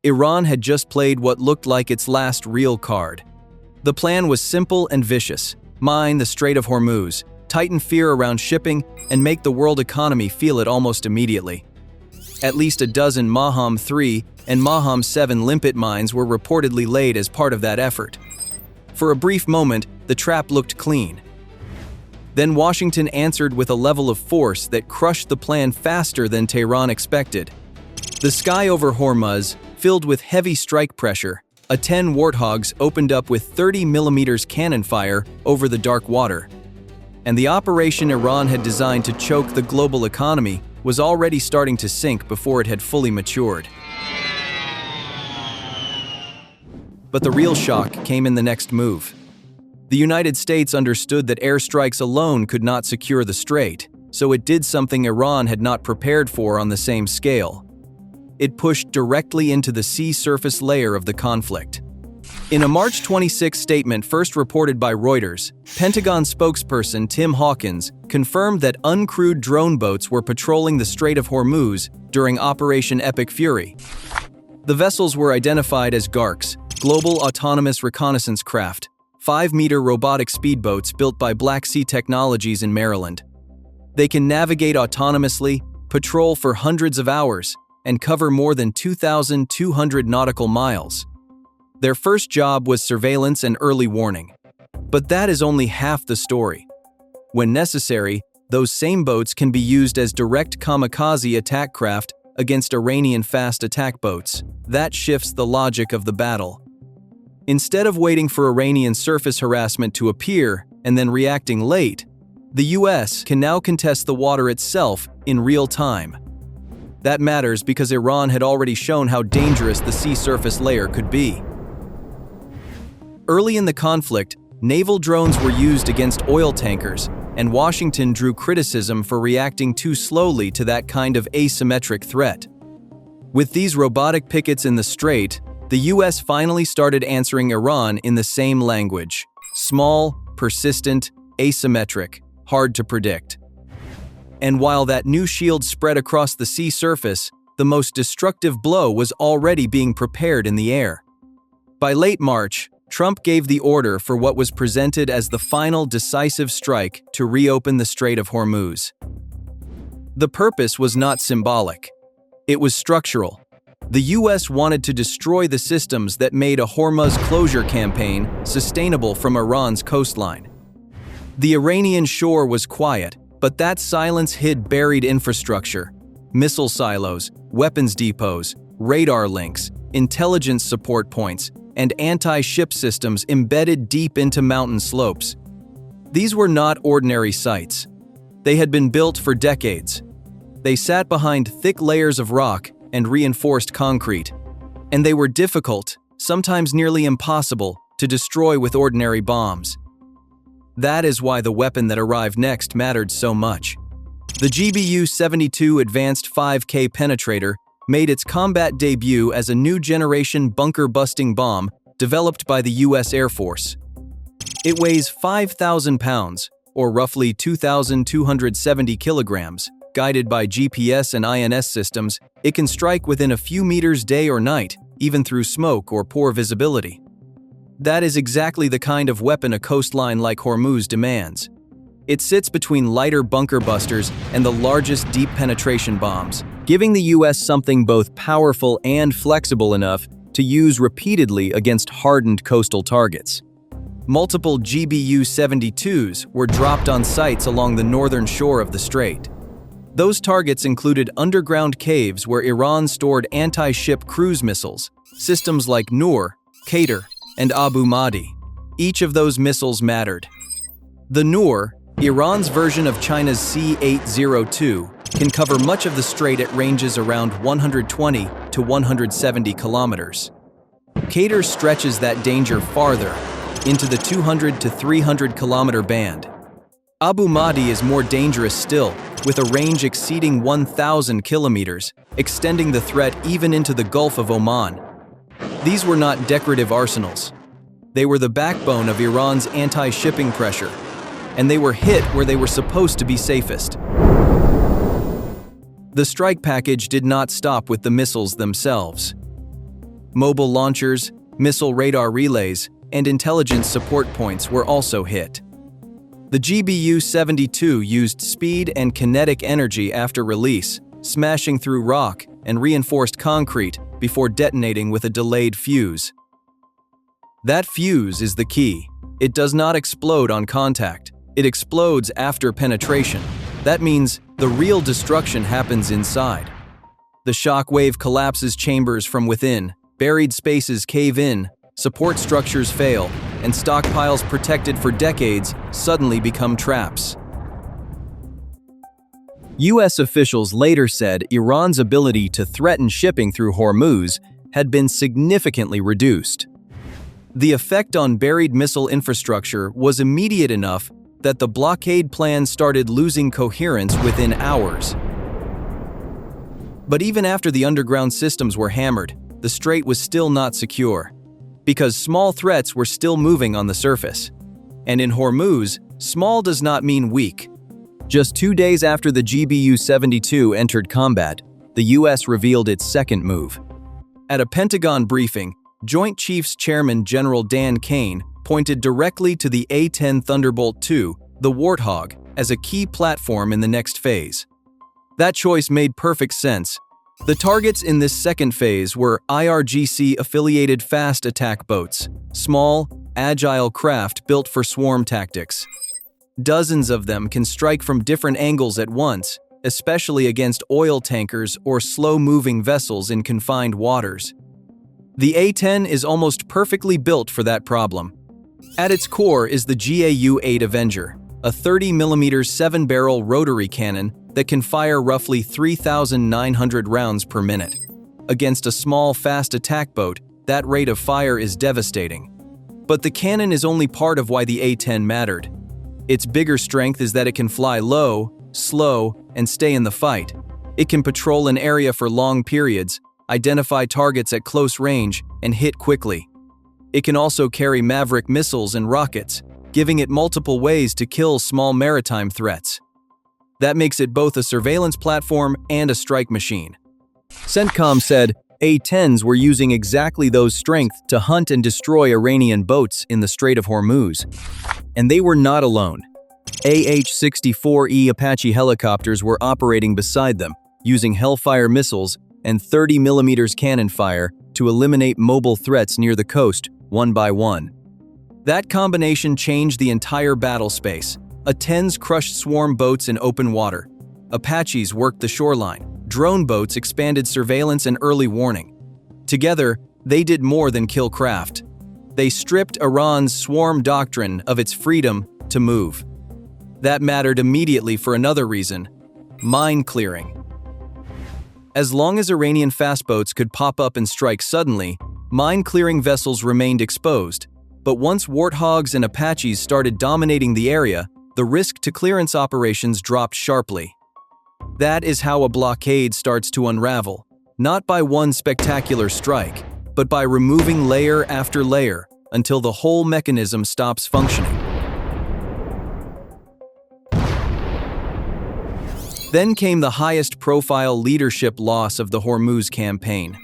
Iran had just played what looked like its last real card. The plan was simple and vicious: mine the Strait of Hormuz, tighten fear around shipping, and make the world economy feel it almost immediately. At least a dozen Maham 3 and Maham 7 limpet mines were reportedly laid as part of that effort. For a brief moment, the trap looked clean. Then Washington answered with a level of force that crushed the plan faster than Tehran expected. The sky over Hormuz filled with heavy strike pressure. A 10 Warthogs opened up with 30mm cannon fire over the dark water. And the operation Iran had designed to choke the global economy was already starting to sink before it had fully matured. But the real shock came in the next move. The United States understood that airstrikes alone could not secure the strait, so it did something Iran had not prepared for on the same scale. It pushed directly into the sea surface layer of the conflict. In a March 26 statement first reported by Reuters, Pentagon spokesperson Tim Hawkins confirmed that uncrewed drone boats were patrolling the Strait of Hormuz during Operation Epic Fury. The vessels were identified as GARCs, Global Autonomous Reconnaissance Craft, 5-meter robotic speedboats built by Black Sea Technologies in Maryland. They can navigate autonomously, patrol for hundreds of hours, and cover more than 2,200 nautical miles. Their first job was surveillance and early warning. But that is only half the story. When necessary, those same boats can be used as direct kamikaze attack craft against Iranian fast attack boats. That shifts the logic of the battle. Instead of waiting for Iranian surface harassment to appear and then reacting late, the US can now contest the water itself in real time. That matters because Iran had already shown how dangerous the sea surface layer could be. Early in the conflict, naval drones were used against oil tankers, and Washington drew criticism for reacting too slowly to that kind of asymmetric threat. With these robotic pickets in the strait, the US finally started answering Iran in the same language: small, persistent, asymmetric, hard to predict. And while that new shield spread across the sea surface, the most destructive blow was already being prepared in the air. By late March, Trump gave the order for what was presented as the final decisive strike to reopen the Strait of Hormuz. The purpose was not symbolic. It was structural. The US wanted to destroy the systems that made a Hormuz closure campaign sustainable from Iran's coastline. The Iranian shore was quiet, but that silence hid buried infrastructure: missile silos, weapons depots, radar links, intelligence support points, and anti-ship systems embedded deep into mountain slopes. These were not ordinary sites. They had been built for decades. They sat behind thick layers of rock and reinforced concrete, and they were difficult, sometimes nearly impossible, to destroy with ordinary bombs. That is why the weapon that arrived next mattered so much. The GBU-72 Advanced 5K Penetrator made its combat debut as a new generation bunker-busting bomb developed by the US Air Force. It weighs 5,000 pounds, or roughly 2,270 kilograms. Guided by GPS and INS systems, it can strike within a few meters day or night, even through smoke or poor visibility. That is exactly the kind of weapon a coastline like Hormuz demands. It sits between lighter bunker busters and the largest deep penetration bombs, giving the US something both powerful and flexible enough to use repeatedly against hardened coastal targets. Multiple GBU-72s were dropped on sites along the northern shore of the strait. Those targets included underground caves where Iran stored anti-ship cruise missiles, systems like Noor, Qatar, and Abu Mahdi. Each of those missiles mattered. The Noor, Iran's version of China's C-802, can cover much of the strait at ranges around 120 to 170 kilometers. Qatar stretches that danger farther, into the 200 to 300 kilometer band. Abu Mahdi is more dangerous still, with a range exceeding 1,000 kilometers, extending the threat even into the Gulf of Oman. These were not decorative arsenals. They were the backbone of Iran's anti-shipping pressure, and they were hit where they were supposed to be safest. The strike package did not stop with the missiles themselves. Mobile launchers, missile radar relays, and intelligence support points were also hit. The GBU-72 used speed and kinetic energy after release, smashing through rock and reinforced concrete before detonating with a delayed fuse. That fuse is the key. It does not explode on contact. It explodes after penetration. That means the real destruction happens inside. The shock wave collapses chambers from within, buried spaces cave in, support structures fail, and stockpiles protected for decades suddenly become traps. U.S. officials later said Iran's ability to threaten shipping through Hormuz had been significantly reduced. The effect on buried missile infrastructure was immediate enough that the blockade plan started losing coherence within hours. But even after the underground systems were hammered, the strait was still not secure, because small threats were still moving on the surface. And in Hormuz, small does not mean weak. Just 2 days after the GBU-72 entered combat, the U.S. revealed its second move. At a Pentagon briefing, Joint Chiefs Chairman General Dan Kane pointed directly to the A-10 Thunderbolt II, the Warthog, as a key platform in the next phase. That choice made perfect sense. The targets in this second phase were IRGC-affiliated fast attack boats, small, agile craft built for swarm tactics. Dozens of them can strike from different angles at once, especially against oil tankers or slow-moving vessels in confined waters. The A-10 is almost perfectly built for that problem. At its core is the GAU-8 Avenger, a 30mm 7-barrel rotary cannon that can fire roughly 3,900 rounds per minute. Against a small, fast attack boat, that rate of fire is devastating. But the cannon is only part of why the A-10 mattered. Its bigger strength is that it can fly low, slow, and stay in the fight. It can patrol an area for long periods, identify targets at close range, and hit quickly. It can also carry Maverick missiles and rockets, giving it multiple ways to kill small maritime threats. That makes it both a surveillance platform and a strike machine. CENTCOM said A-10s were using exactly those strengths to hunt and destroy Iranian boats in the Strait of Hormuz. And they were not alone. AH-64E Apache helicopters were operating beside them, using Hellfire missiles and 30mm cannon fire to eliminate mobile threats near the coast, one by one. That combination changed the entire battle space. A-10s crushed swarm boats in open water. Apaches worked the shoreline. Drone boats expanded surveillance and early warning. Together, they did more than kill craft. They stripped Iran's swarm doctrine of its freedom to move. That mattered immediately for another reason: mine clearing. As long as Iranian fast boats could pop up and strike suddenly, mine-clearing vessels remained exposed. But once Warthogs and Apaches started dominating the area, the risk to clearance operations dropped sharply. That is how a blockade starts to unravel, not by one spectacular strike, but by removing layer after layer until the whole mechanism stops functioning. Then came the highest-profile leadership loss of the Hormuz campaign.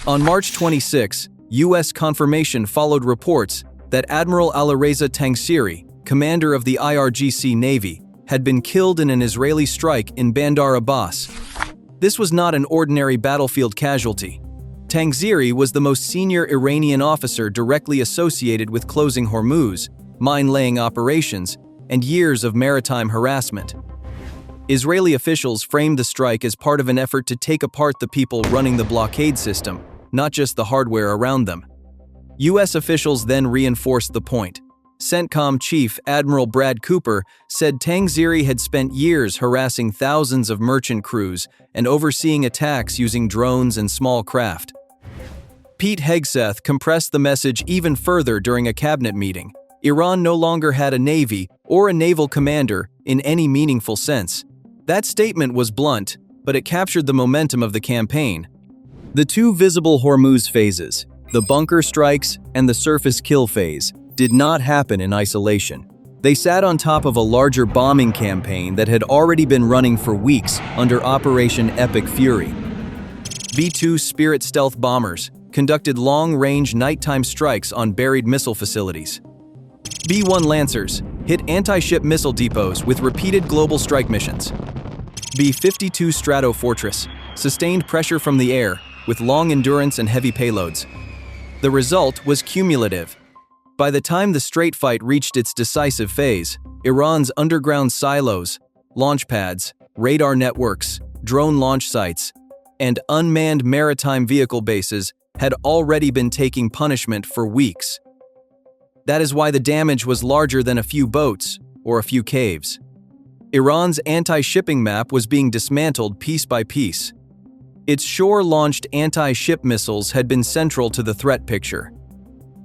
On March 26, U.S. confirmation followed reports that Admiral Alireza Tangsiri, commander of the IRGC Navy, had been killed in an Israeli strike in Bandar Abbas. This was not an ordinary battlefield casualty. Tangsiri was the most senior Iranian officer directly associated with closing Hormuz, mine-laying operations, and years of maritime harassment. Israeli officials framed the strike as part of an effort to take apart the people running the blockade system, not just the hardware around them. U.S. officials then reinforced the point. CENTCOM Chief Admiral Brad Cooper said Tangsiri had spent years harassing thousands of merchant crews and overseeing attacks using drones and small craft. Pete Hegseth compressed the message even further during a cabinet meeting. Iran no longer had a navy or a naval commander in any meaningful sense. That statement was blunt, but it captured the momentum of the campaign. The two visible Hormuz phases, the bunker strikes and the surface kill phase, did not happen in isolation. They sat on top of a larger bombing campaign that had already been running for weeks under Operation Epic Fury. B-2 Spirit stealth bombers, conducted long-range nighttime strikes on buried missile facilities. B-1 Lancers hit anti-ship missile depots with repeated global strike missions. B-52 Stratofortress sustained pressure from the air with long endurance and heavy payloads. The result was cumulative. By the time the Strait fight reached its decisive phase, Iran's underground silos, launch pads, radar networks, drone launch sites, and unmanned maritime vehicle bases had already been taking punishment for weeks. That is why the damage was larger than a few boats or a few caves. Iran's anti-shipping map was being dismantled piece by piece. Its shore-launched anti-ship missiles had been central to the threat picture.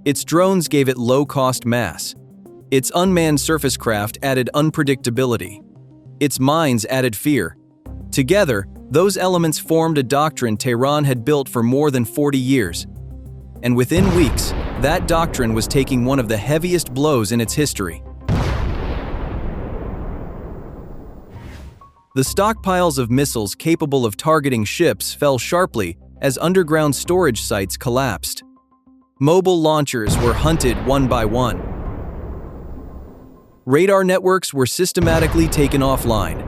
Its drones gave it low-cost mass. Its unmanned surface craft added unpredictability. Its mines added fear. Together, those elements formed a doctrine Tehran had built for more than 40 years. And within weeks, that doctrine was taking one of the heaviest blows in its history. The stockpiles of missiles capable of targeting ships fell sharply as underground storage sites collapsed. Mobile launchers were hunted one by one. Radar networks were systematically taken offline.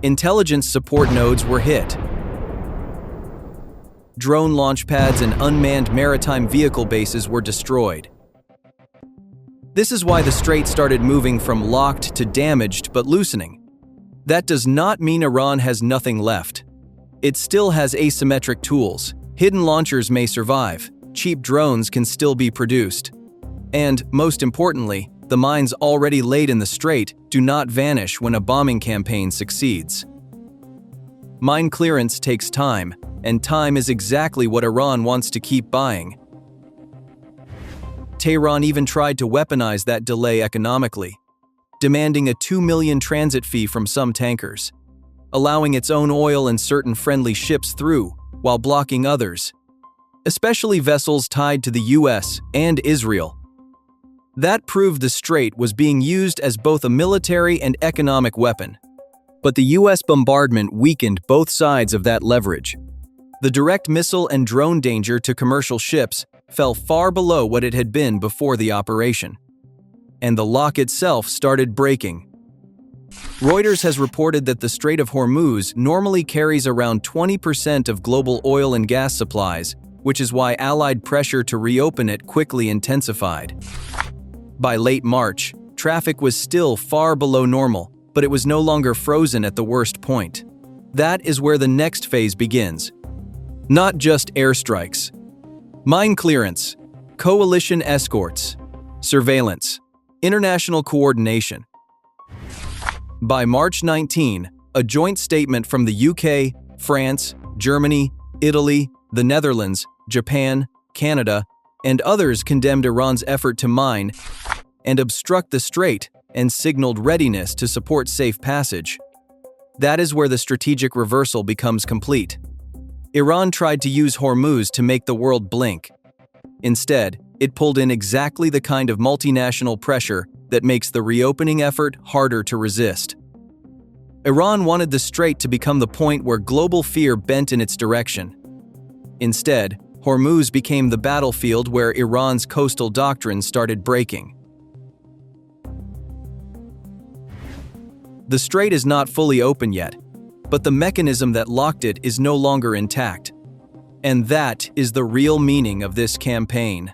Intelligence support nodes were hit. Drone launch pads and unmanned maritime vehicle bases were destroyed. This is why the Strait started moving from locked to damaged but loosening. That does not mean Iran has nothing left. It still has asymmetric tools. Hidden launchers may survive. Cheap drones can still be produced. And, most importantly, the mines already laid in the Strait do not vanish when a bombing campaign succeeds. Mine clearance takes time, and time is exactly what Iran wants to keep buying. Tehran even tried to weaponize that delay economically, demanding a $2 million transit fee from some tankers, allowing its own oil and certain friendly ships through while blocking others, especially vessels tied to the US and Israel. That proved the Strait was being used as both a military and economic weapon. But the US bombardment weakened both sides of that leverage. The direct missile and drone danger to commercial ships fell far below what it had been before the operation. And the lock itself started breaking. Reuters has reported that the Strait of Hormuz normally carries around 20% of global oil and gas supplies, which is why Allied pressure to reopen it quickly intensified. By late March, traffic was still far below normal, but it was no longer frozen at the worst point. That is where the next phase begins. Not just airstrikes. Mine clearance, coalition escorts, surveillance, international coordination. By March 19, a joint statement from the UK, France, Germany, Italy, the Netherlands, Japan, Canada, and others condemned Iran's effort to mine and obstruct the Strait and signaled readiness to support safe passage. That is where the strategic reversal becomes complete. Iran tried to use Hormuz to make the world blink. Instead, it pulled in exactly the kind of multinational pressure that makes the reopening effort harder to resist. Iran wanted the Strait to become the point where global fear bent in its direction. Instead, Hormuz became the battlefield where Iran's coastal doctrine started breaking. The Strait is not fully open yet, but the mechanism that locked it is no longer intact. And that is the real meaning of this campaign.